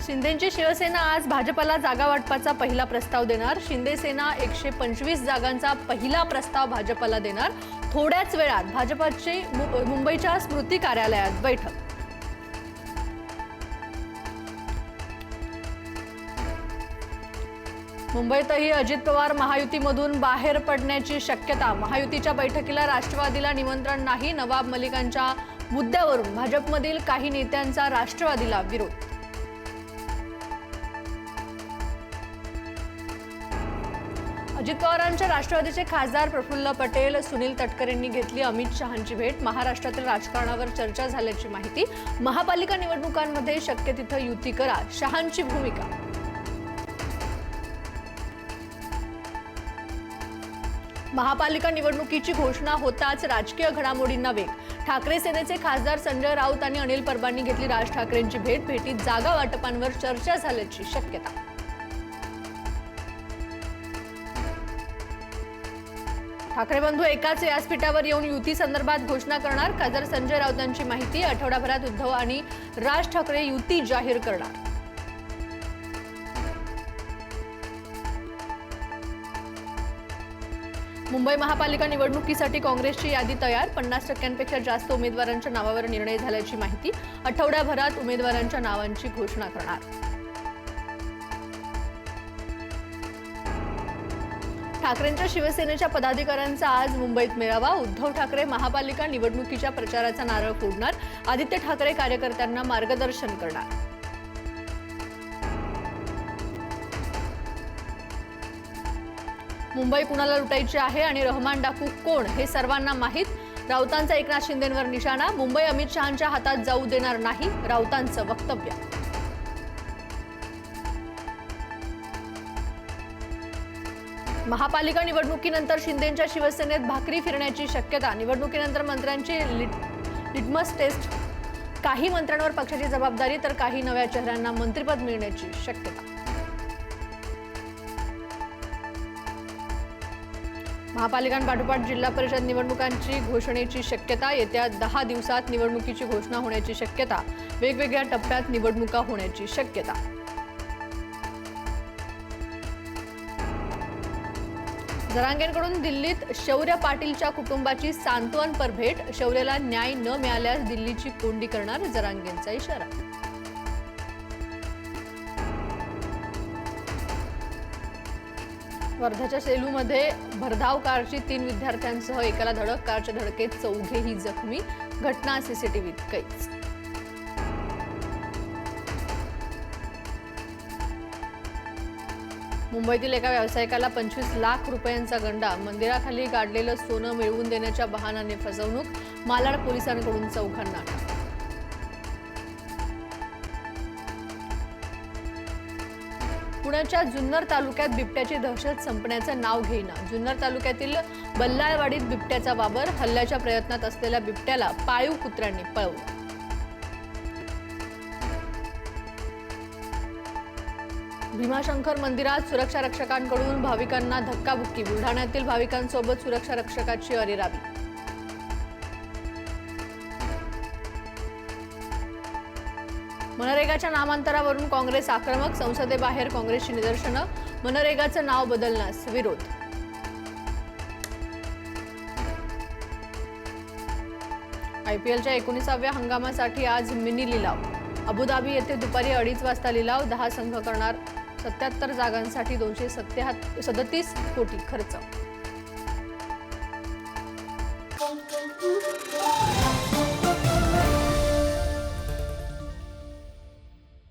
शिंदेची शिवसेना आज भाजपला जागा वाटपाचा पहिला प्रस्ताव देणार। शिंदे सेना 125 जागांचा पहिला प्रस्ताव भाजपला देणार। थोड्याच वेळात भाजपची मुंबईच्या स्मृती कार्यालयात बैठक। मुंबईतही अजित पवार महायुतीमधून बाहेर पडण्याची शक्यता। महायुतीच्या बैठकीला राष्ट्रवादीला निमंत्रण नाही। नवाब मलिकांच्या मुद्द्यावरून भाजपमधील काही नेत्यांचा राष्ट्रवादीला विरोध। अजित पवारांच्या राष्ट्रवादीचे खासदार प्रफुल्ल पटेल, सुनील तटकरेंनी घेतली अमित शहांची भेट। महाराष्ट्रातील राजकारणावर चर्चा झाल्याची माहिती। महापालिका निवडणुकांमध्ये शक्य तिथं युती करा, शहांची भूमिका। महापालिका निवडणुकीची घोषणा होताच राजकीय घडामोडींना वेग। ठाकरे सेनेचे खासदार संजय राऊत आणि अनिल परबांनी घेतली राज ठाकरेंची भेट। भेटीत जागा वाटपांवर चर्चा झाल्याची शक्यता। ठाकरे बंधू एकाच व्यासपीठावर येऊन युती संदर्भात घोषणा करणार। खासदार संजय राऊतांची माहिती। आठवडाभरात उद्धव आणि राज ठाकरे युती जाहीर करणार। मुंबई महापालिका निवडणुकीसाठी काँग्रेसची यादी तयार। 50% जास्त उमेदवारांच्या नावावर निर्णय झाल्याची माहिती। आठवड्याभरात उमेदवारांच्या नावांची घोषणा करणार। ठाकरेंच्या शिवसेनेच्या पदाधिकाऱ्यांचा आज मुंबईत मेळावा। उद्धव ठाकरे महापालिका निवडणुकीच्या प्रचाराचा नारळ फोडणार। आदित्य ठाकरे कार्यकर्त्यांना मार्गदर्शन करणार। मुंबई कुणाला लुटायची आहे आणि रहमान डाकू कोण हे सर्वांना माहीत। राऊतांचा एकनाथ शिंदेंवर निशाणा। मुंबई अमित शहांच्या हातात जाऊ देणार नाही, राऊतांचं वक्तव्य। महापालिका निवडणुकीनंतर शिंदेंच्या शिवसेनेत भाकरी फिरण्याची शक्यता। निवडणुकीनंतर मंत्र्यांची लिटमस टेस्ट। काही मंत्र्यांवर पक्षाची जबाबदारी तर काही नव्या चेहऱ्यांना मंत्रिपद मिळण्याची शक्यता। महापालिकांपाठोपाठ जिल्हा परिषद निवडणुकांची घोषणेची शक्यता। येत्या 10 दिवसात निवडणुकीची घोषणा होण्याची शक्यता। वेगवेगळ्या टप्प्यात निवडणुका होण्याची शक्यता। जरांगेंकडून दिल्लीत शौर्य पाटीलच्या कुटुंबाची सांत्वनपर भेट। शौर्यला न्याय न मिळाल्यास दिल्लीची कोंडी करणार, जरांगेंचा इशारा। वर्ध्याच्या सेलूमध्ये भरधाव कारची 3 विद्यार्थ्यांसह एकाला धडक। कारच्या धडकेत चौघेही जखमी। घटना सीसीटीव्हीत कैद। मुंबईतील एका व्यावसायिकाला 25 लाख रुपयांचा गंडा। मंदिराखाली गाडलेलं सोनं मिळवून देण्याच्या बहाण्याने फसवणूक। मालाड पोलिसांकडून चौघांना अटक। पुण्याच्या जुन्नर तालुक्यात बिबट्याची दहशत संपण्याचं नाव घेईना। जुन्नर तालुक्यातील बल्लाळवाडीत बिबट्याचा वावर। हल्ल्याच्या प्रयत्नात असलेल्या बिबट्याला पाळीव कुत्र्यांनी पळवलं। भीमाशंकर मंदिरात सुरक्षा रक्षकांकडून भाविकांना धक्काबुक्की। बुलढाण्यातील भाविकांसोबत सुरक्षा रक्षकाची अरेरावी। मनरेगाच्या नामांतरावरून काँग्रेस आक्रमक। संसदेबाहेर काँग्रेसची निदर्शनं। मनरेगाचं नाव बदलण्यास विरोध। आयपीएलच्या 19व्या हंगामासाठी आज मिनी लिलाव। अबुधाबी येथे दुपारी 2:30 वाजता लिलाव। 10 संघ करणार 77 जागांसाठी 237 कोटी खर्च।